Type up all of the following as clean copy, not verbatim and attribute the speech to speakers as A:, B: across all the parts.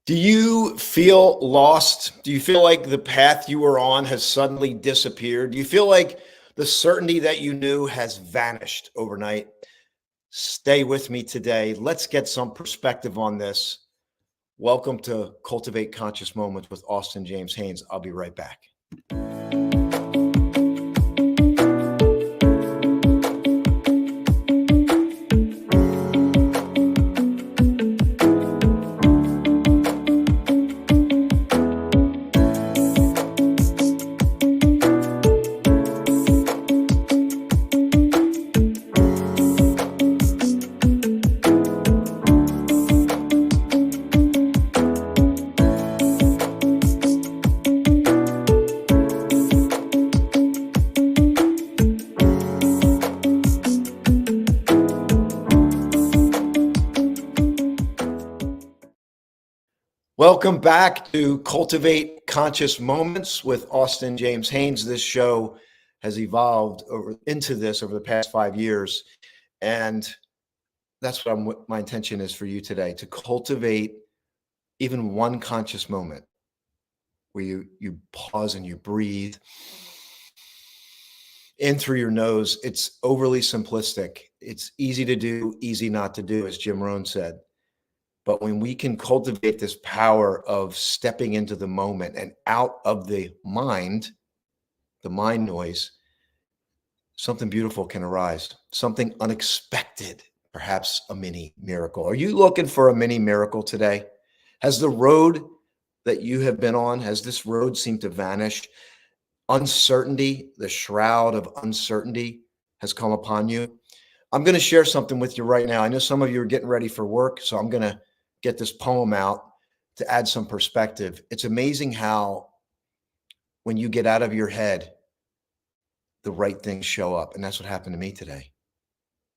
A: Do you feel lost? Do you feel like the path you were on has suddenly disappeared? Do you feel like the certainty that you knew has vanished overnight? Stay with me today. Let's get some perspective on this. Welcome to Cultivate Conscious Moments with Austin James Haynes. I'll be right back. Welcome back to Cultivate Conscious Moments with Austin James Haynes. This show has evolved into this over the past 5 years. And that's what my intention is for you today, to cultivate even one conscious moment where you pause and you breathe in through your nose. It's overly simplistic. It's easy to do, easy not to do, as Jim Rohn said. But when we can cultivate this power of stepping into the moment and out of the mind noise, something beautiful can arise, something unexpected, perhaps a mini miracle. Are you looking for a mini miracle today? Has the road that you have been on, has this road seemed to vanish? Uncertainty, the shroud of uncertainty has come upon you. I'm going to share something with you right now. I know some of you are getting ready for work, so I'm going to get this poem out to add some perspective. It's amazing how when you get out of your head, the right things show up. And that's what happened to me today.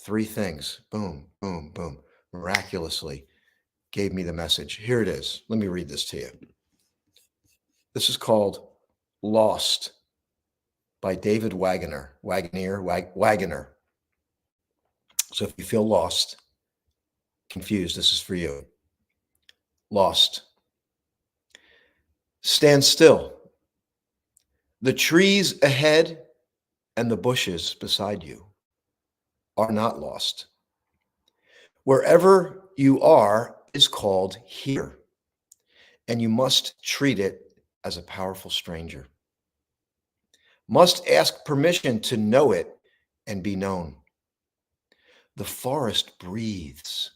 A: 3 things, boom, boom, boom, miraculously gave me the message. Here it is. Let me read this to you. This is called Lost by David Wagoner. So if you feel lost, confused, this is for you. Lost. Stand still. The trees ahead and the bushes beside you are not lost. Wherever you are is called here, and you must treat it as a powerful stranger. Must ask permission to know it and be known. The forest breathes.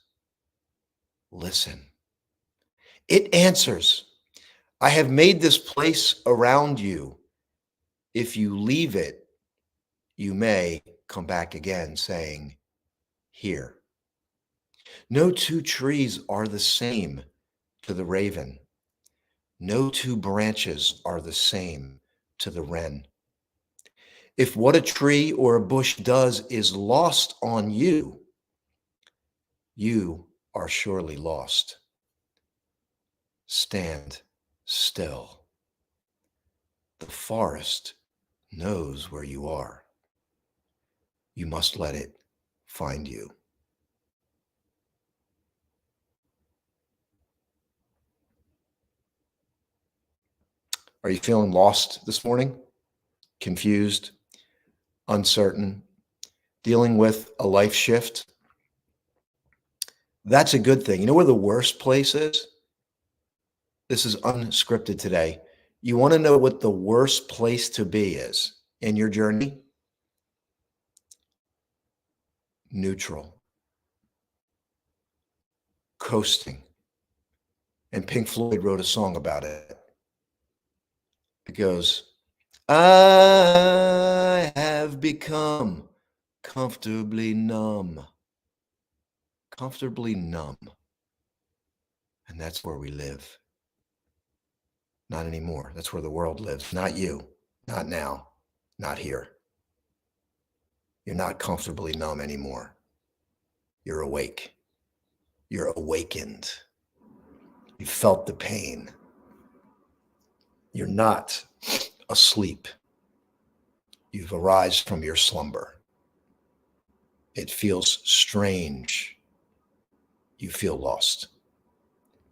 A: Listen. It answers, I have made this place around you. If you leave it, you may come back again saying, here. No 2 trees are the same to the raven. No 2 branches are the same to the wren. If what a tree or a bush does is lost on you, you are surely lost. Stand still. The forest knows where you are. You must let it find you. Are you feeling lost this morning? Confused, uncertain, dealing with a life shift? That's a good thing. You know where the worst place is? This is unscripted today. You want to know what the worst place to be is in your journey? Neutral. Coasting. And Pink Floyd wrote a song about it. It goes, I have become comfortably numb. Comfortably numb. And that's where we live. Not anymore. That's where the world lives. Not you. Not now. Not here. You're not comfortably numb anymore. You're awake. You're awakened. You felt the pain. You're not asleep. You've arisen from your slumber. It feels strange. You feel lost.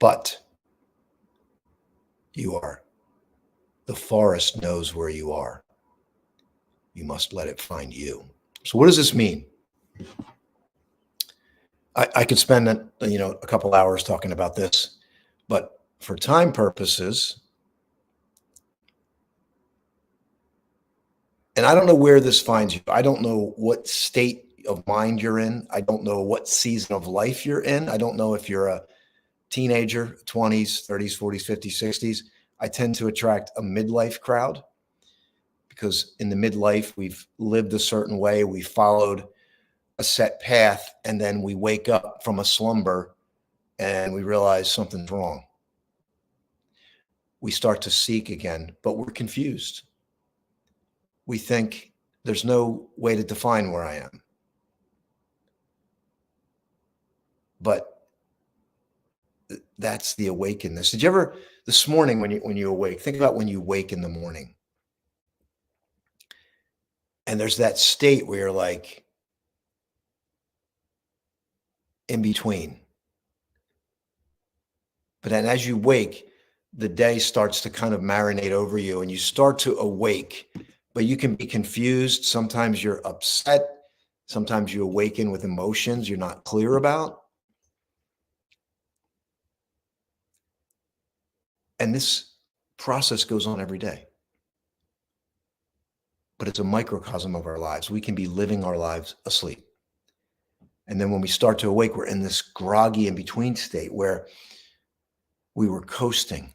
A: But You are. The forest knows where you are. You must let it find you. So what does this mean? I could spend a couple hours talking about this, but for time purposes, and I don't know where this finds you. I don't know what state of mind you're in. I don't know what season of life you're in. I don't know if you're a teenager, 20s, 30s, 40s, 50s, 60s. I tend to attract a midlife crowd because in the midlife, we've lived a certain way, we followed a set path, and then we wake up from a slumber and we realize something's wrong. We start to seek again, but we're confused. We think there's no way to define where I am. But that's the awakeness. Did you ever, this morning when you awake, think about when you wake in the morning and there's that state where you're like in between. But then as you wake, the day starts to kind of marinate over you and you start to awake, but you can be confused. Sometimes you're upset. Sometimes you awaken with emotions you're not clear about. And this process goes on every day. But it's a microcosm of our lives. We can be living our lives asleep. And then when we start to awake, we're in this groggy in between state where we were coasting.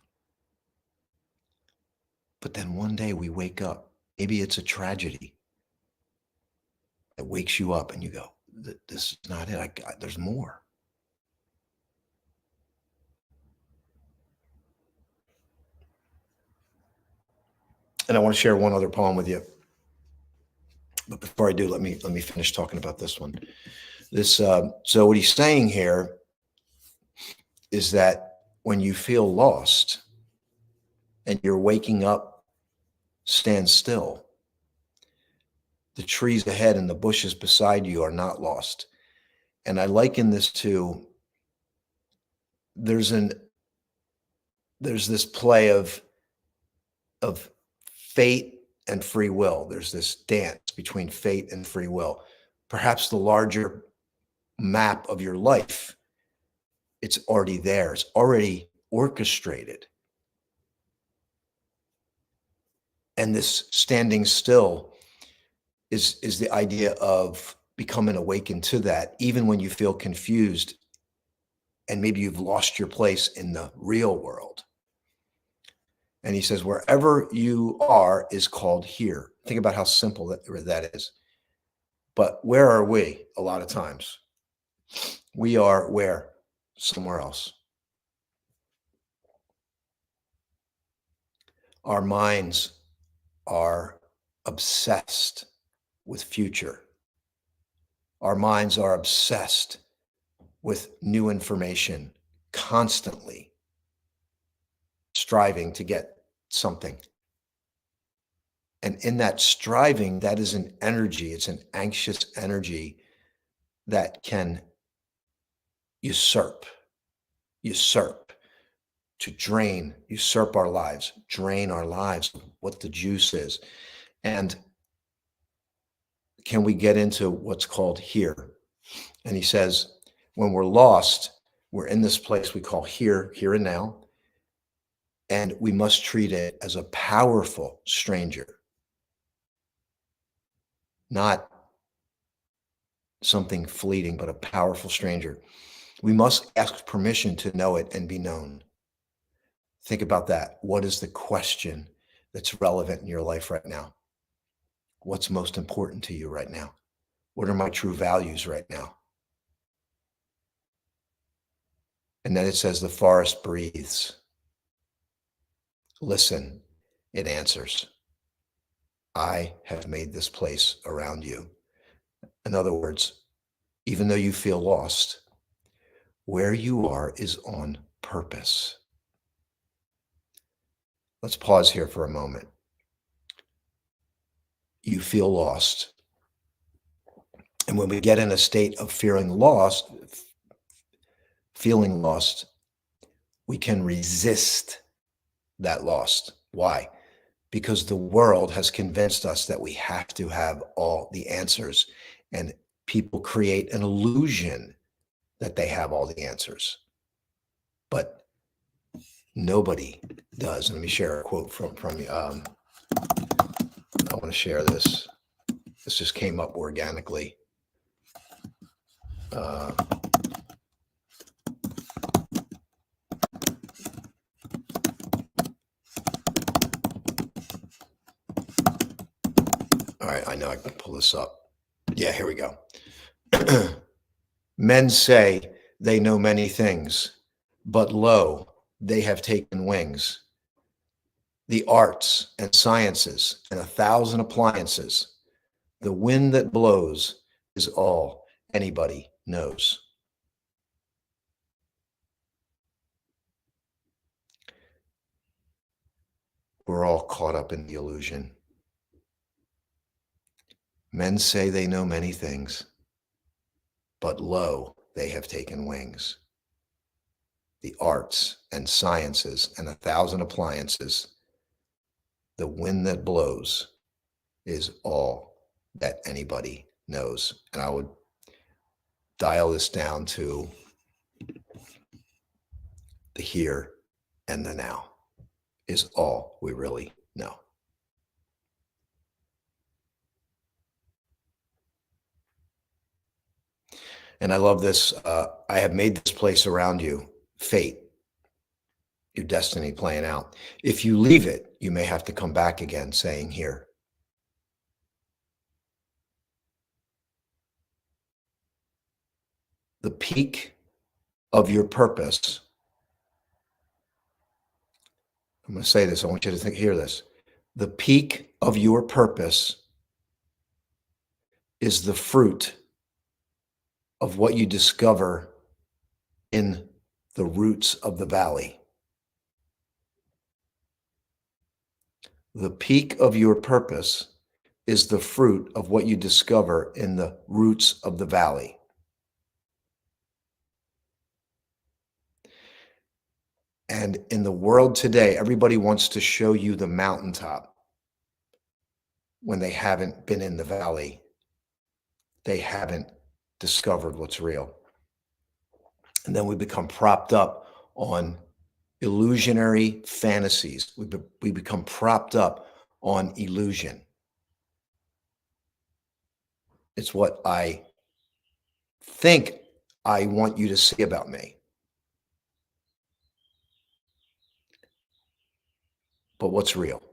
A: But then one day we wake up. Maybe it's a tragedy that wakes you up and you go, this is not it. There's more. And I want to share one other poem with you. But before I do, let me finish talking about this one. So what he's saying here is that when you feel lost and you're waking up, stand still. The trees ahead and the bushes beside you are not lost. And I liken this to there's this play of fate and free will. There's this dance between fate and free will. Perhaps the larger map of your life, it's already there. It's already orchestrated. And this standing still is the idea of becoming awakened to that, even when you feel confused and maybe you've lost your place in the real world. And he says, wherever you are is called here. Think about how simple that is. But where are we a lot of times? We are where? Somewhere else. Our minds are obsessed with future. Our minds are obsessed with new information, constantly striving to get something. And in that striving, that is an energy, it's an anxious energy that can usurp, to drain, usurp our lives, drain our lives, what the juice is. And can we get into what's called here? And he says, when we're lost, we're in this place we call here and now. And we must treat it as a powerful stranger, not something fleeting, but a powerful stranger. We must ask permission to know it and be known. Think about that. What is the question that's relevant in your life right now? What's most important to you right now? What are my true values right now? And then it says the forest breathes. Listen, it answers. I have made this place around you. In other words, even though you feel lost, where you are is on purpose. Let's pause here for a moment. You feel lost. And when we get in a state of feeling lost, we can resist that lost. Why? Because the world has convinced us that we have to have all the answers, and people create an illusion that they have all the answers, but nobody does. Let me share a quote from I want to share this. This just came up organically. Uh, all right, I know I can pull this up. Yeah, here we go. Men say they know many things, but lo, they have taken wings. The arts and sciences and 1,000 appliances, the wind that blows is all anybody knows. We're all caught up in the illusion. Men say they know many things, but lo, they have taken wings. The arts and sciences and 1,000 appliances, the wind that blows is all that anybody knows. And I would dial this down to the here and the now is all we really know. And I love this. I have made this place around you, fate, your destiny playing out. If you leave it, you may have to come back again, saying here. The peak of your purpose. I'm going to say this. I want you to hear this. The peak of your purpose is the fruit of what you discover in the roots of the valley. The peak of your purpose is the fruit of what you discover in the roots of the valley. And in the world today, everybody wants to show you the mountaintop when they haven't been in the valley. They haven't discovered what's real. And then we become propped up on illusionary fantasies. We become propped up on illusion. It's what I think I want you to see about me. But what's real?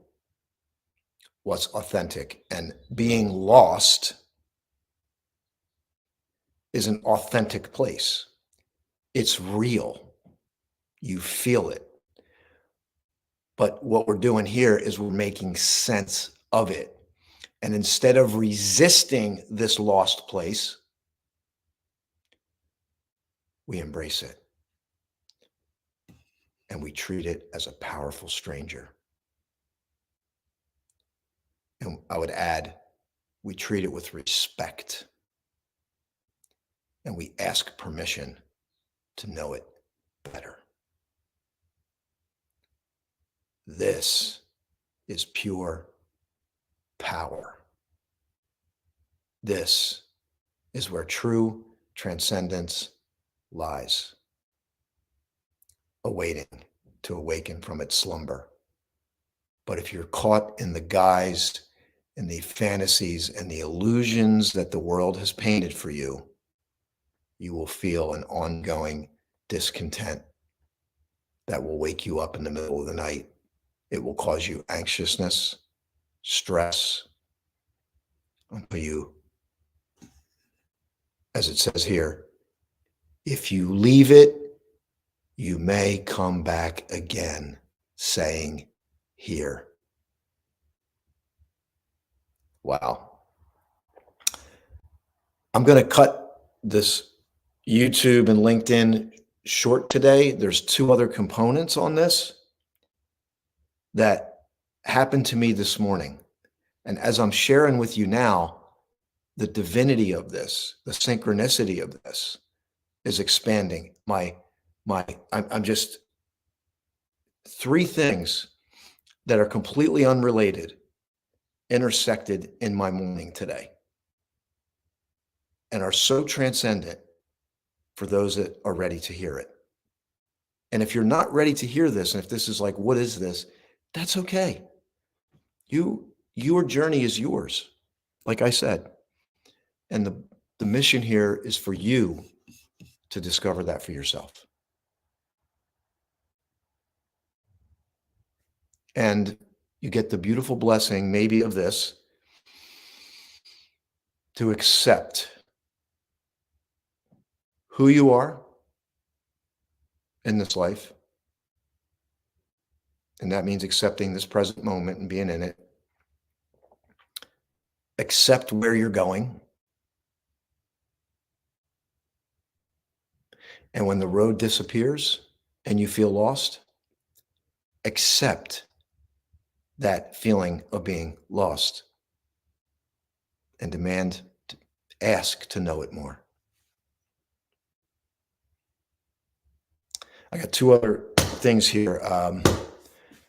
A: What's authentic? And being lost is an authentic place. It's real. You feel it. But what we're doing here is we're making sense of it. And instead of resisting this lost place, we embrace it. And we treat it as a powerful stranger. And I would add, we treat it with respect. And we ask permission to know it better. This is pure power. This is where true transcendence lies, awaiting to awaken from its slumber. But if you're caught in the guise and the fantasies and the illusions that the world has painted for you, you will feel an ongoing discontent that will wake you up in the middle of the night. It will cause you anxiousness, stress, until you, as it says here, if you leave it, you may come back again, saying, here. Wow. I'm going to cut this YouTube and LinkedIn short today. There's 2 other components on this that happened to me this morning. And as I'm sharing with you now, the divinity of this, the synchronicity of this is expanding. I'm just 3 things that are completely unrelated intersected in my morning today and are so transcendent for those that are ready to hear it. And if you're not ready to hear this, and if this is like, what is this? That's okay. Your journey is yours, like I said. And the mission here is for you to discover that for yourself. And you get the beautiful blessing, maybe of this, to accept who you are in this life. And that means accepting this present moment and being in it. Accept where you're going. And when the road disappears and you feel lost, accept that feeling of being lost and ask to know it more. I got two other things here. I think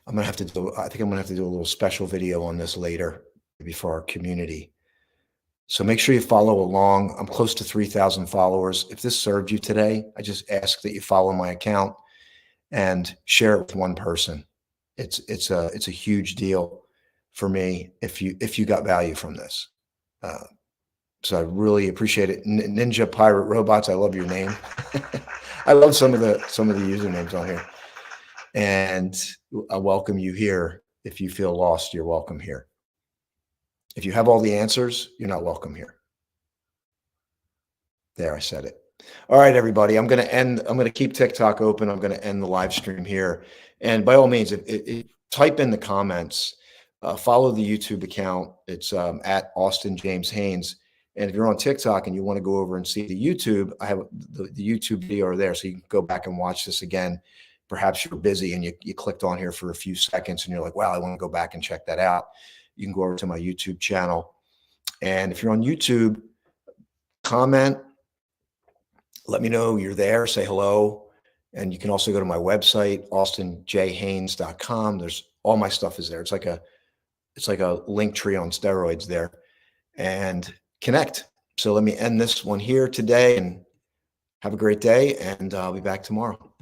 A: I'm gonna have to do a little special video on this later, maybe for our community. So make sure you follow along. I'm close to 3,000 followers. If this served you today, I just ask that you follow my account and share it with one person. It's a huge deal for me if you got value from this. So I really appreciate it. Ninja Pirate Robots, I love your name. I love some of the usernames on here. And I welcome you here. If you feel lost, you're welcome here. If you have all the answers, you're not welcome here. There, I said it. All right, everybody. I'm going to keep TikTok open. I'm going to end the live stream here. And by all means, type in the comments, follow the YouTube account. It's at Austin James Haynes. And if you're on TikTok and you want to go over and see the YouTube, I have the YouTube video there. So you can go back and watch this again. Perhaps you're busy and you clicked on here for a few seconds and you're like, wow, I want to go back and check that out. You can go over to my YouTube channel. And if you're on YouTube, comment, let me know you're there, say hello. And you can also go to my website, austinjhaynes.com. There's all my stuff is there. It's like a link tree on steroids there, and connect. So let me end this one here today and have a great day, and I'll be back tomorrow.